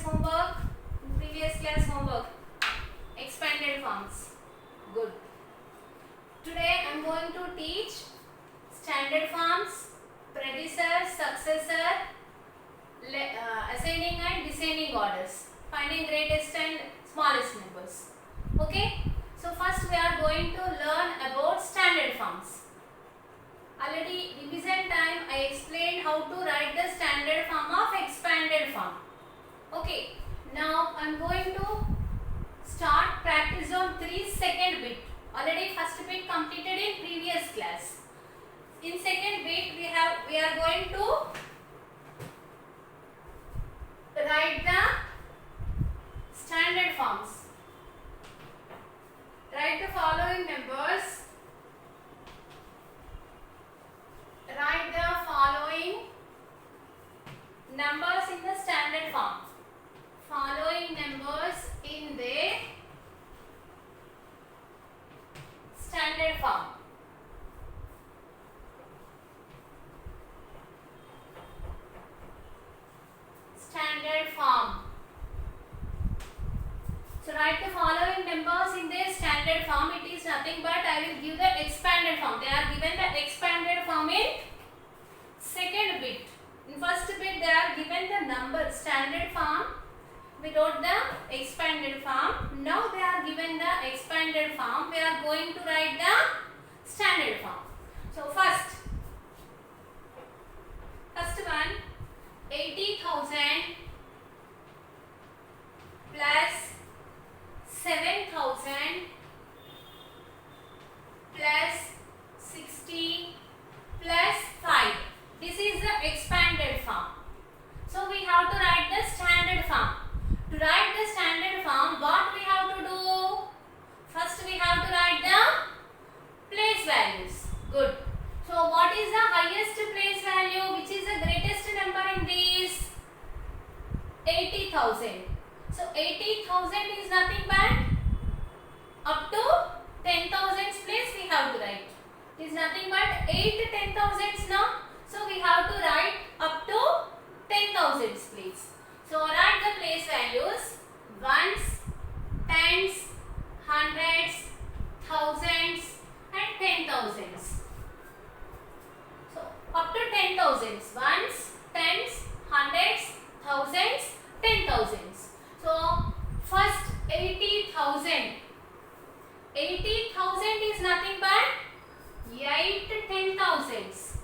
homework? In previous class homework? Expanded forms. Good. Today I am going to teach standard forms, predecessor, successor, ascending and descending orders, finding greatest and smallest numbers. Okay. So first we are going to learn about standard forms. Already revision time I explained how to write the standard form of expanded form. Okay. Now I am going to start practice on 3 second bit. Already first bit completed in previous class. In second bit we are going to write the standard forms. Write the following numbers. Write the following numbers in the standard form. Following numbers in the standard form. Standard form. So write the following numbers in the standard form. It is nothing but I will give the expanded form. They are given the expanded form in second bit. In first bit they are given the number standard form. We wrote the expanded form. Now they are given the expanded form. We are going to write the standard form. So first one 80,000 plus 7,000 plus 60 plus 5. This is the expanded form. So we have to write the standard form. To write the standard form, what we have to do? First we have to write the place values. Good. So what is the highest place value? Which is the greatest number in these? 80,000. So 80,000 is nothing but up to 10,000 place we have to write. It is nothing but 8 10,000s now. So we have to write up to 10,000 place. So write the place values: ones, tens, hundreds, thousands and 10,000s. So up to 10,000s: ones, tens, hundreds, thousands, 10,000s. So first 80,000. 80,000 is nothing but 8 10,000s.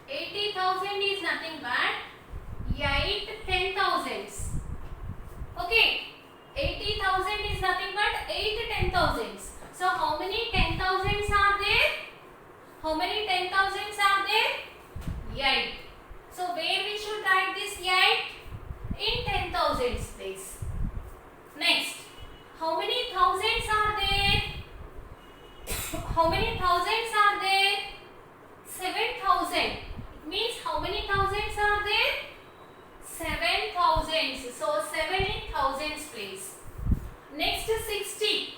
80,000 is nothing but 8 10,000s. Okay. 80,000 is nothing but 8 10,000s. So how many 10,000s are there? How many 10,000s are there? 8. So where we should write this 8? In 10,000s place. Next, how many thousands are there? How many thousands are there? 7,000. It means how many thousands are there? 7,000s. So 7 in thousands place. Next 60.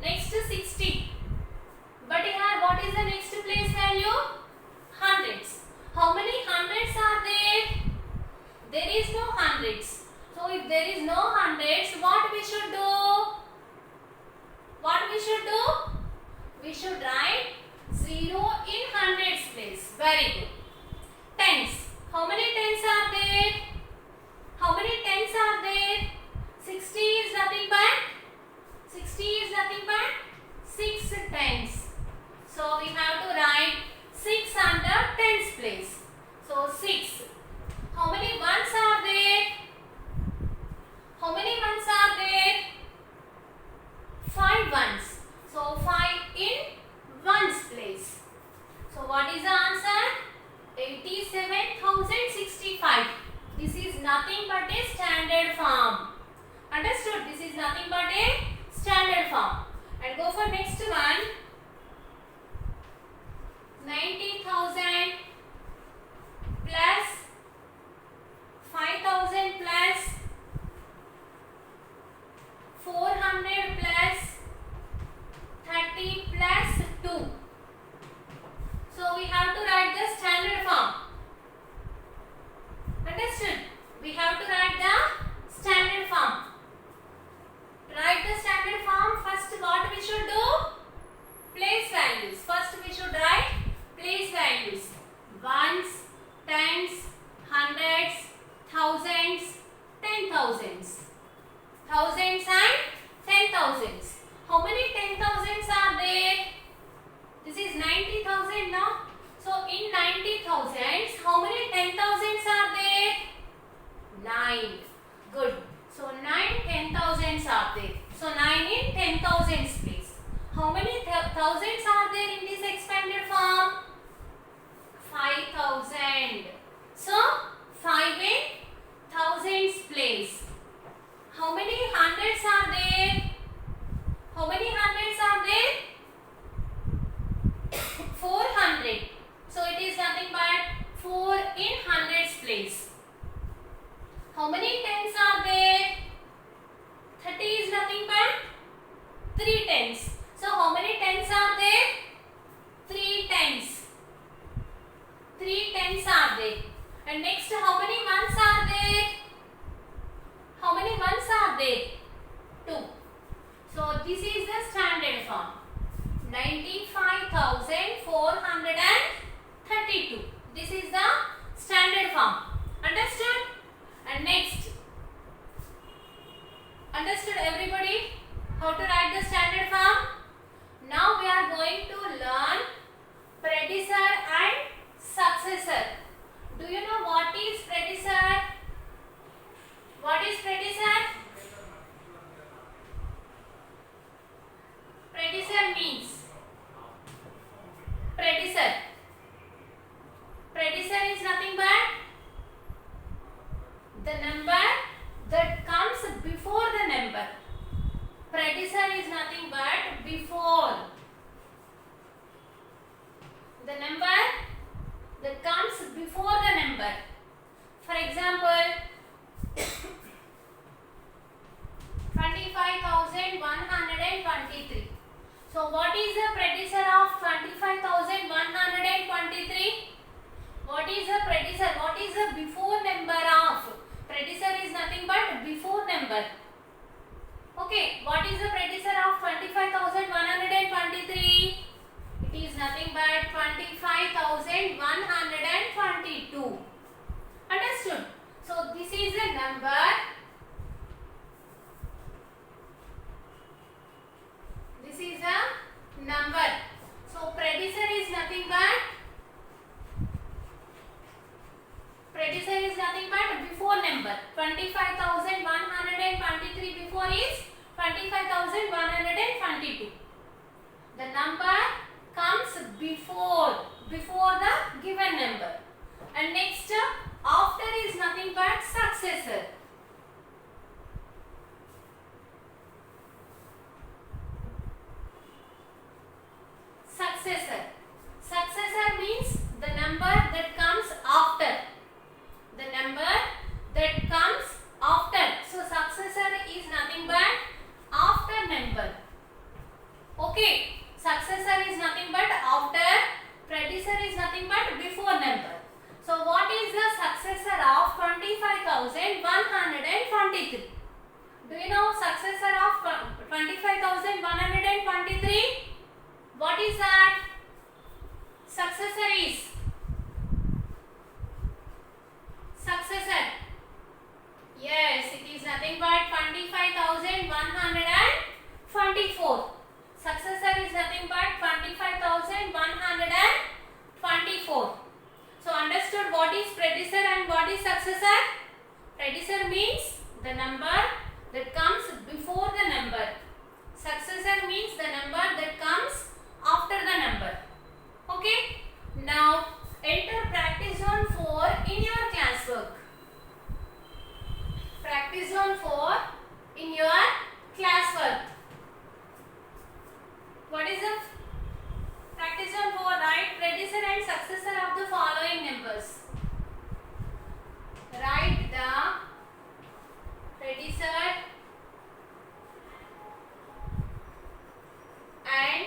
Next 60. But here what is the next place value? Hundreds. How many hundreds are there? There is no hundreds. So if there is no hundreds, what we should do? What we should do? We should write 0 in hundreds place. Very good. Tens. How many tens are there? How many tens are there? 60 is nothing but 6 tens. So we have to write 6 under tens place. So 6. How many ones are there? How many ones are there? 5 ones. So 5 in ones place. So what is the answer? 87,065. This is nothing but a standard form. Understood? This is nothing but a standard form. And go for next one. 90,000 plus 5,000 plus 400 plus 30 plus 2. So we have to write the standard form. Understood? We have to write the thousands and 10,000s. How many 10,000s are there? This is 90,000 now. So in 90,000s, how many 10,000s are there? 9. Good. So 9 10,000s are there. So 9 in 10,000s place. How many thousands are there in this expanded form? 5,000. So 5 in thousands place. How many hundreds are there? How many hundreds are there? 400. So it is nothing but 4 in hundreds place. How many tens are there? 30 is nothing but 3 tens. So how many tens are there? 3 tens. 3 tens are there. And next, how many ones are there? How many ones are there? 2. So this is the standard form. 95,432. This is the standard form. Understood? And next, understood everybody how to write the standard form? Now we are going to learn predecessor and successor. Do you know what is predecessor? What is predecessor? Predecessor means predecessor. Predecessor is nothing but the number that comes before the number. Predecessor is nothing but before. The number that comes before the number. For example, 25,123. So what is the predecessor of 25,123? What is the predecessor? What is the before number of? Predecessor is nothing but before number. Okay, what is the predecessor of 25,123? It is nothing but 25,122. Understood? So this is a number. This is a number. So predecessor is nothing but before number. 25,123 before is 25,122. The number comes before the given number. And next, after is nothing but successor. Successor. Successor means the number that comes after. The number that comes after. So successor is nothing but after number. Okay. Successor is nothing but after. Predecessor is nothing but before number. So what is the successor of 25,123? Do you know successor of 25,123? What is that? Successor is successor. Yes, it is nothing but 25,124. Successor is nothing but 25,124. So understood what is predecessor and what is successor? Predecessor means the number that comes before the number. Successor means the number that comes after the number. Okay. Now enter practice zone 4 in your classwork. Practice zone 4 in your classwork. What is the practice zone 4? Write predecessor and successor of the following numbers. Write the predecessor and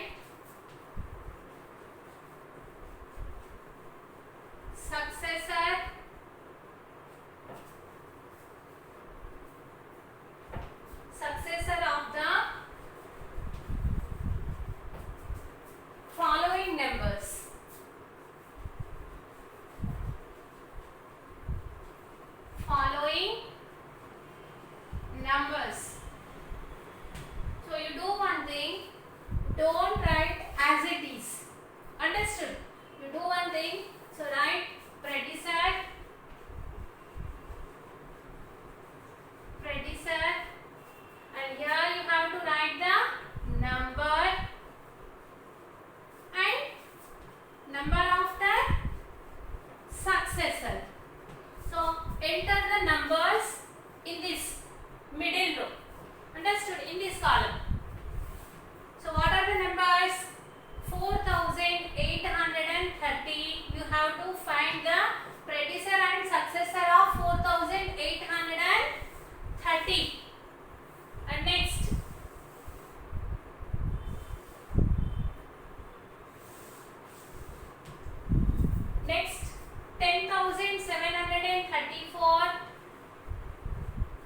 10,734.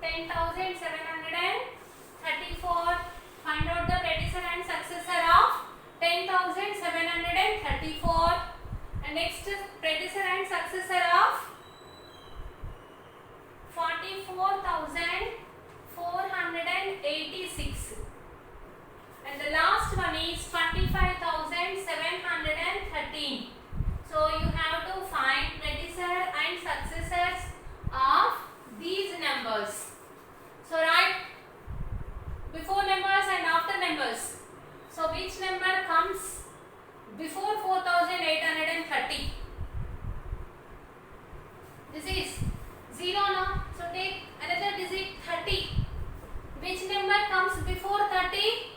10,734. Find out the predecessor and successor of 10,734. And next predecessor and successor of 44,486. And the last one is 25,713. So you have to find predecessor and successors of these numbers. So write before numbers and after numbers. So which number comes before 4,830? This is 0 now. So take another digit 30. Which number comes before 30?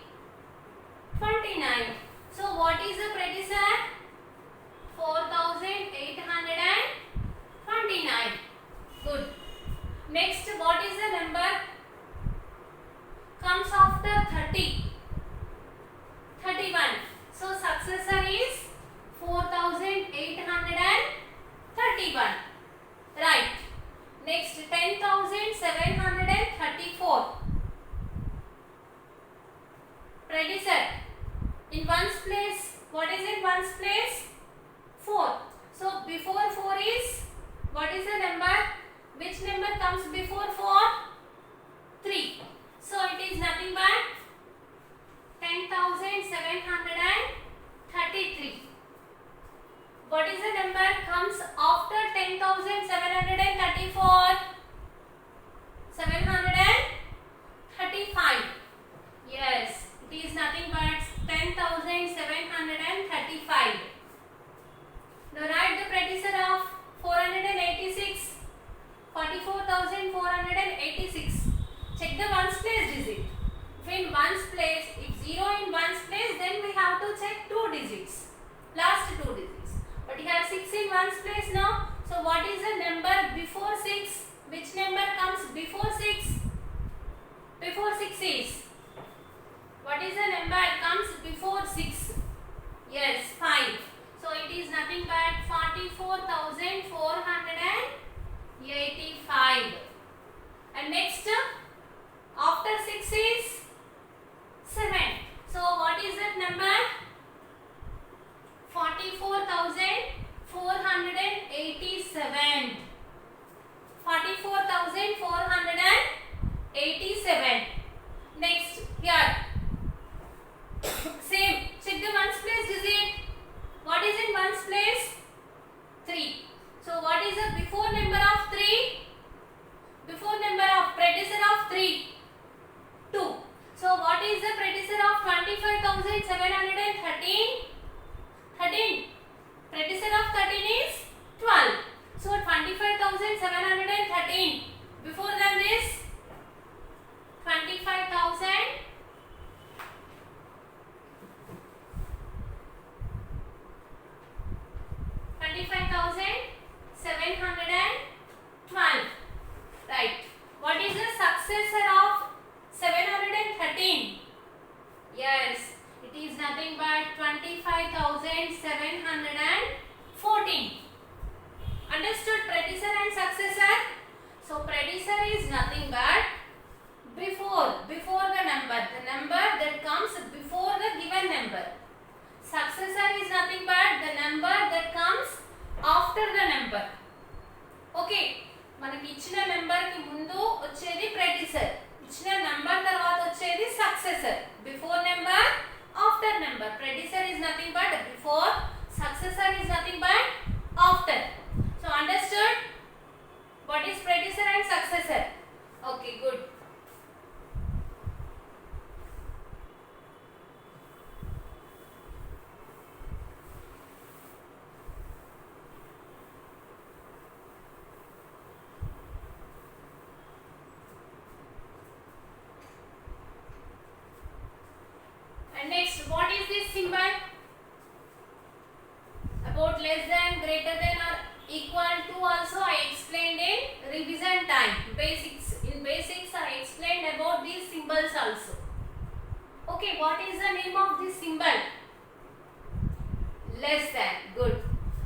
29. So what is the predecessor? 4,829. Good. Next, what is the number comes after 30? 31. So successor is 4,831. Right. Next, 10,734. Predecessor. In ones place, what is in ones place? 4. So before 4 is, what is the number? Which number comes before 4? 3. So it is nothing but 10,733. What is the number comes after 10,734? 735. Yes, it is nothing but 10,735. Now write the predecessor of 486. 44,486. Check the ones place digit. If in ones place, if 0 in ones place, then we have to check 2 digits. Last 2 digits. But you have 6 in ones place now. So what is the number before 6? Which number comes before 6? Before 6 is. What is the number comes before 6? Yes, 5. So it is nothing but 44,485. And next, after 6 is 7. So what is that number? 44,487. 44,487. Next, here. Same. Check the ones place digit. What is in ones place? 3. So what is the before number of 3? Before number of predecessor of 3? 2. So what is the predecessor of 25,713? 13. Predecessor of 13 is 12. So 25,713. Before than this, 25,000. 25,712. Right. What is the successor of 713? Yes, it is nothing but 25,714. Understood predecessor and successor? So predecessor is nothing but before the number that comes before the given number. Successor is nothing but the number that comes after the number. Okay, మనకి ఇచ్చిన number కి ముందు వచ్చేది predecessor, ఇచ్చిన number తర్వాత వచ్చేది successor. Before number, after number. Predecessor is nothing but before, successor is nothing but after. So understood what is predecessor and successor? Okay, good. And next, what is this symbol? About less than, greater than or equal to also I explained in revision time. Basics. In basics I explained about these symbols also. Okay, what is the name of this symbol? Less than. Good.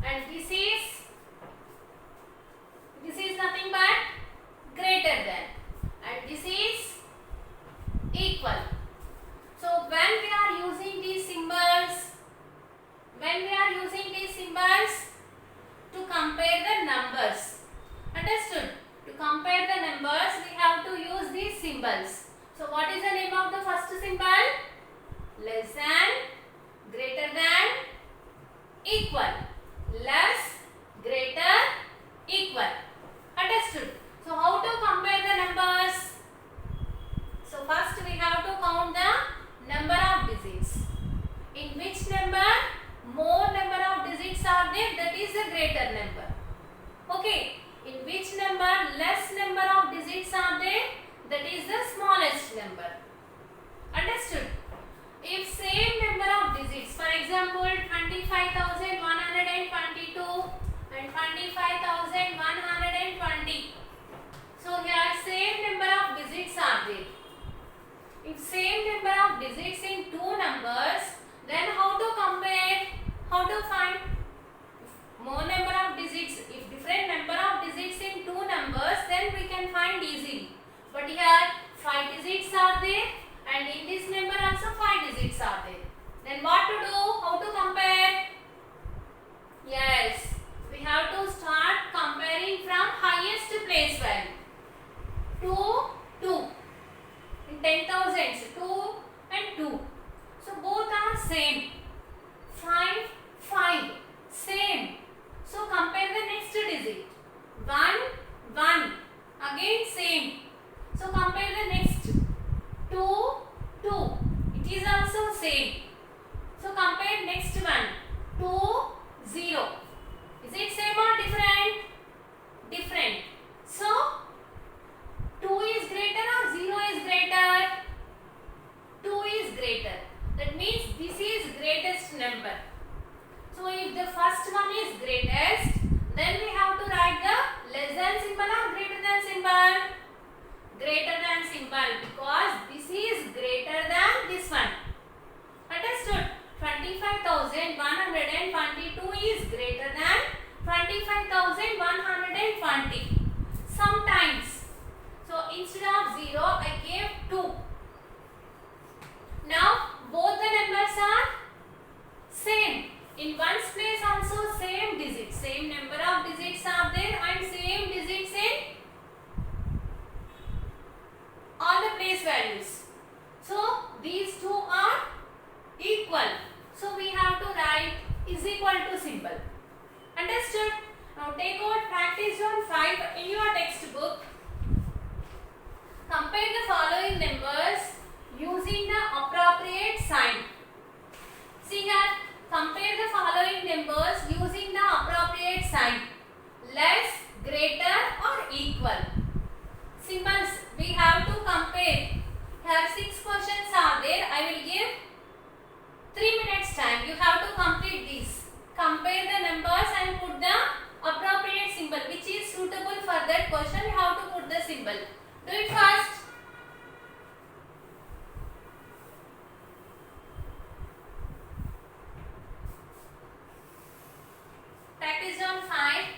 And this is numbers. Understood? To compare the numbers, we have to use these symbols. So what is the name of the first symbol? Less than, greater than, equal. Less, greater, equal. Understood? So how to compare the numbers? So first we have to count the number of digits. In which number more number of digits are there, that is the greater number. Okay. In which number less number of digits are there, that is the smallest number. Understood? If same number of digits, for example 25,122 and 25,120. So here same number of digits are there. If same number of digits in two numbers, then how to compare? How to find? More number of digits, if different number of digits in two numbers, then we can find easily. But here 5 digits are there and in this number also 5 digits are there. Then what to do? How to compare? Yes, we have to start comparing from highest place value. 2, 2. In 10,000s, 2 and 2. So both are same. 5, 5. Same. So compare the next digit. 1, 1. Again same. So compare the next. 2, 2. It is also same. So compare next one. 2, 0. Is it same or different? Different. So 2 is greater or 0 is greater? 2 is greater. That means this is greatest number. So if the first one is greatest, then we have to write the less than symbol or greater than symbol? Greater than symbol, because this is greater than this one. Understood? 25,122 is greater than 25,120. Sometimes. So instead of 0, I gave 2. Now both the numbers are same. In one's place also same digits, same number of digits are there and same digits in all the place values. So these two are equal. So we have to write is equal to symbol. Understood? Now take out practice on 5 in your textbook. Compare the following numbers using the appropriate sign. See here. Compare the following numbers using the appropriate sign. Less, greater or equal. Symbols we have to compare. Here 6 questions are there. I will give 3 minutes time. You have to complete this. Compare the numbers and put the appropriate symbol which is suitable for that question. You have to put the symbol. Do it fast. Practice on 5.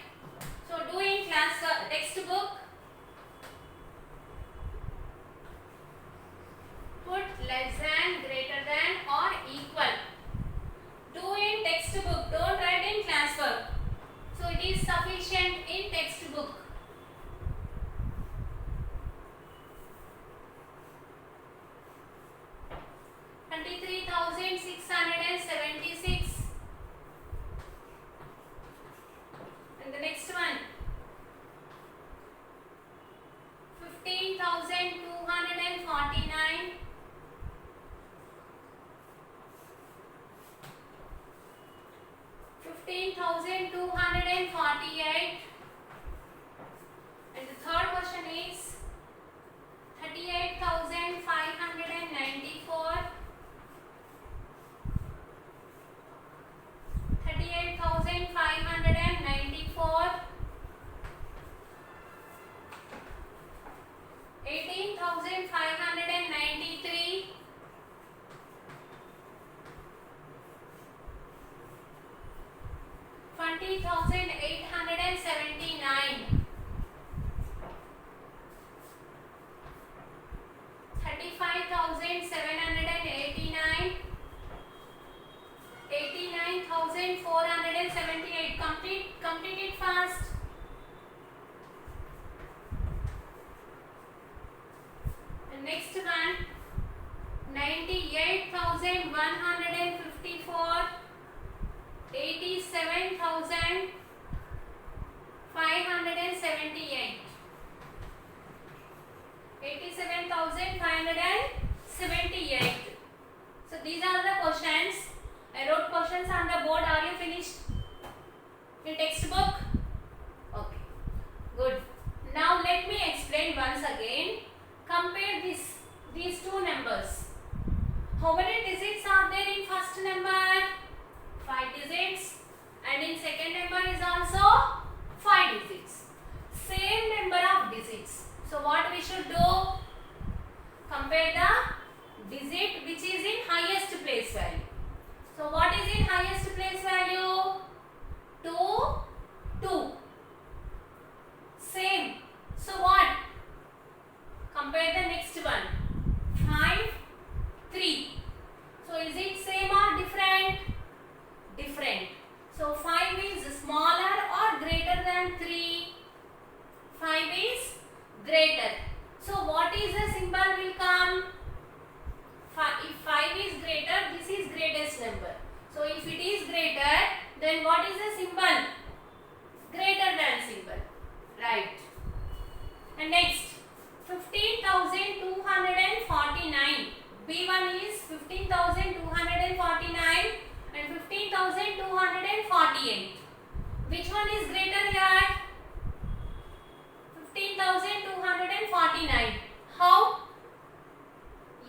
Right. And next, 15,249. B1 is 15,249 and 15,248. Which one is greater here? 15,249. How?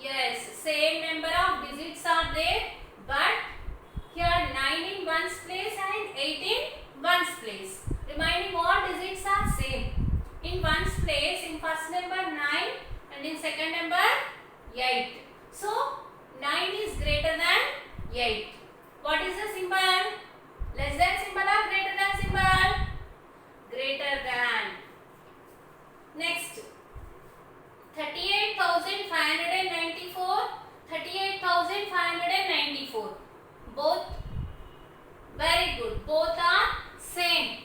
Yes, same number of digits are there, but here 9 in ones place and 8 in ones place. Remaining all digits are same. In ones place, in first number 9 and in second number 8. So 9 is greater than 8. What is the symbol? Less than symbol or greater than symbol? Greater than. Next, 38,594, 38,594. Both very good. Both are same.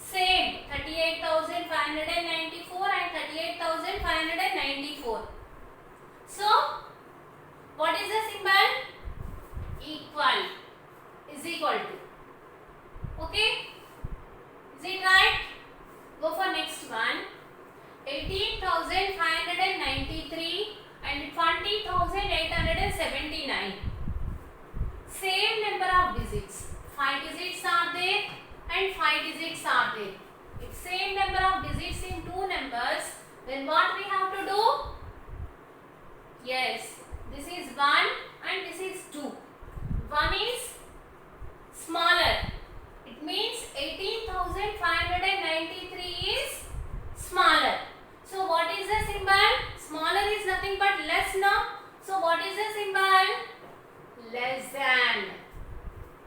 38,594 and 38,594. So, what is the symbol? Equal. Is equal to. Okay? Is it right? Go for next one. 18,593 and 20,879. Same number of digits. 5 digits are there and 5 digits are there. If same number of digits in two numbers, then what we have to do? Yes, this is 1 and this is 2. 1 is smaller. It means 18,593 is smaller. So what is the symbol? Smaller is nothing but less, no? So what is the symbol? Less than.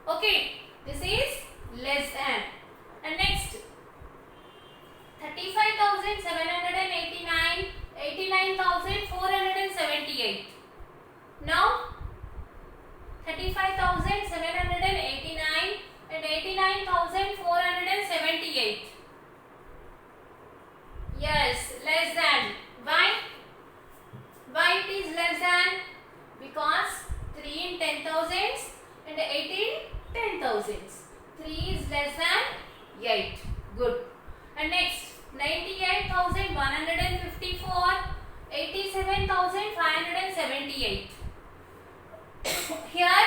Okay, this is less than. And next, 35,789, 89,478. Now, 35,789 and 89,478. Yes, less than. Why? Why it is less than? Because 3 in 10,000s and 8 in 10,000s. 3 is less than 8. Good. And next, 98,154, 87,578. Here,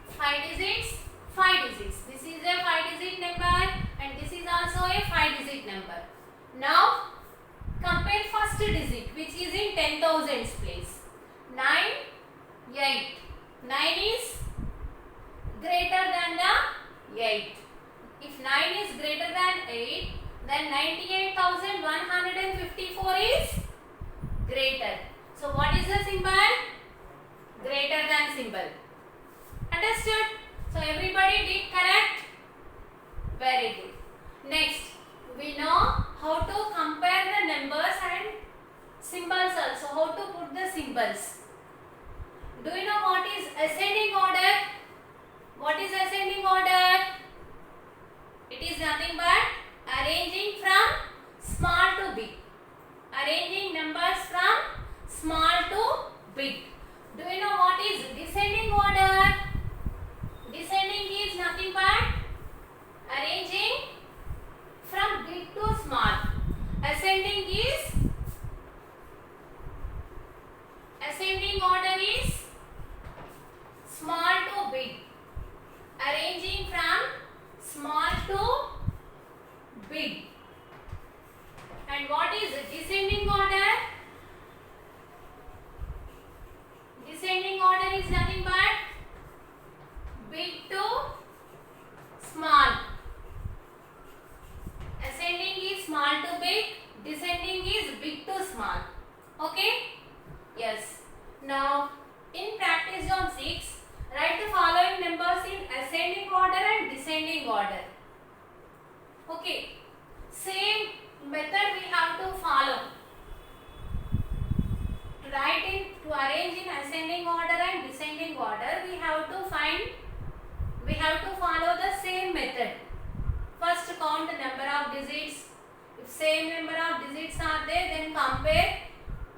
5 digits, 5 digits. This is a 5 digit number and this is also a 5 digit number. Now, compare first digit which is in 10,000s place. 9, 8. 9 is greater than the 8. If 9 is greater than 8, then 98,154 is greater. So, what is the symbol? Greater than symbol. Understood? So, everybody did correct? Very good. Next, we know how to compare the numbers and symbols also. How to put the symbols. Do you know what is ascending order? What is ascending order? It is nothing but arranging from small to big. Arranging numbers from small to big. Do you know what is descending order? Descending is nothing but arranging from big to small. Ascending order is small to big. Arranging from small to big. And what is descending order? Descending order is nothing but big to small. Ascending is small to big. Descending is big to small. Okay? Yes. Now, in practice zone 6, write the following numbers in ascending order and descending order. Okay. Same method we have to follow. To arrange in ascending order and descending order, we have to follow the same method. First, count the number of digits. If same number of digits are there, then compare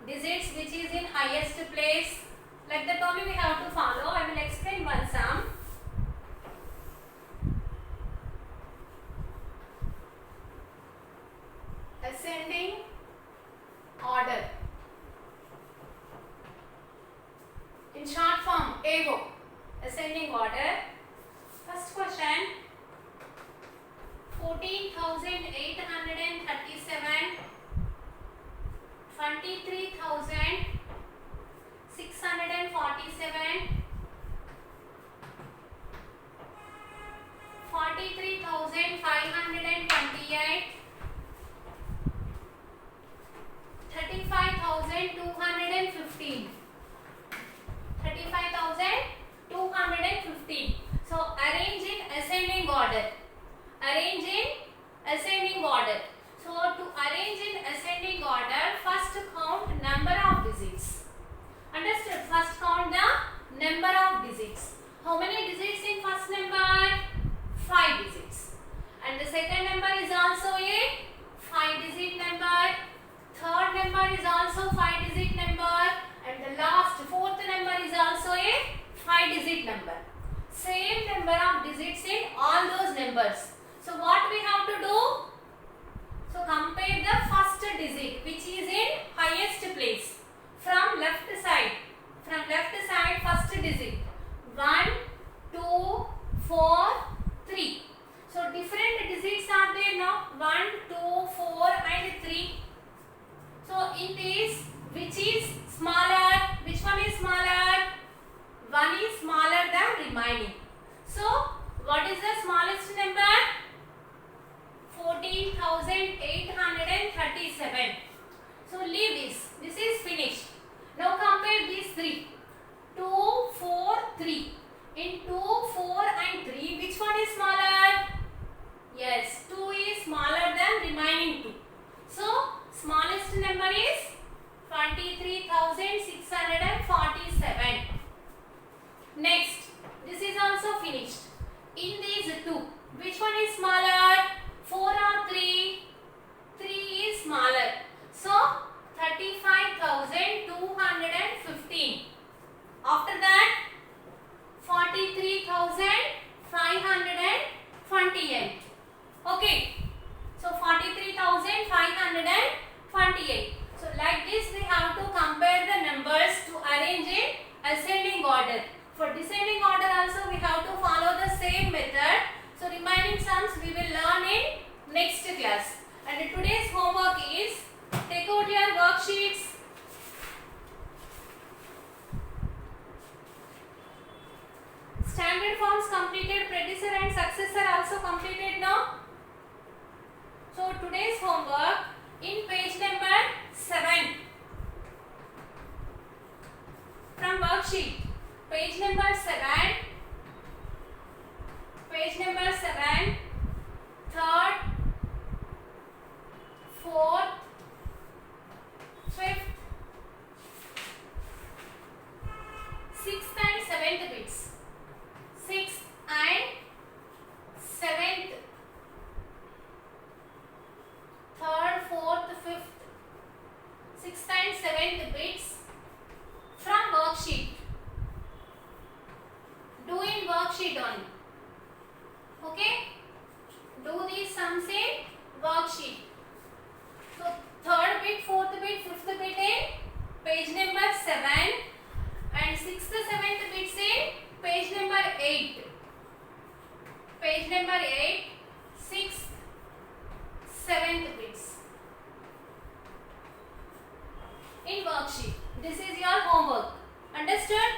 digits which is in highest place. Like that only we have to follow. I will explain one sum. 14,837, 23,647, 43,528, 35,215, 35,215. So arrange in ascending order. Arrange in ascending order. So to arrange in ascending order, first count number of digits. Understood? First count the number of digits. How many digits in first number? 5 digits. And the second number is also a 5-digit number. Third number is also 5-digit number. And the last fourth number is also a 5-digit number. Same number of digits in all those numbers. So what we have to do? So compare the first digit which is in highest place from left side. From left side first digit 1, 2, 4, 3. So different digits are there now, 1, 2, 4 and 3. So in this, which is smaller? Which one is smaller? 1 is smaller than remaining. So what is the smallest number? 14,837. So leave this. This is finished. Now compare these three. 2, 4, 3. In 2, 4 and 3, which one is smaller? Yes, 2 is smaller than remaining 2. So smallest number is 23,647. Next, this is also finished. In these two, which one is smaller? 4 or 3? 3 is smaller. So 35,215. After that, 43,528. Okay. So 43,528. So like this we have to compare the numbers to arrange in ascending order. For descending order also we have to follow the same method. So remaining sums we will learn in next class. And today's homework is, take out your worksheets. Standard forms completed, predecessor and successor also completed now. So today's homework in page number 7 from worksheet. Page number 7. Page number 7. Third, fourth, fifth, sixth and seventh bits. Sixth and seventh, third, fourth, fifth, sixth and seventh bits from worksheet. Do in worksheet only. Okay? Do these sums in worksheet. So third bit, fourth bit, fifth bit in page number 7 and sixth, seventh bits in page number 8. Page number 8, sixth, seventh bits in worksheet. This is your homework. Understood?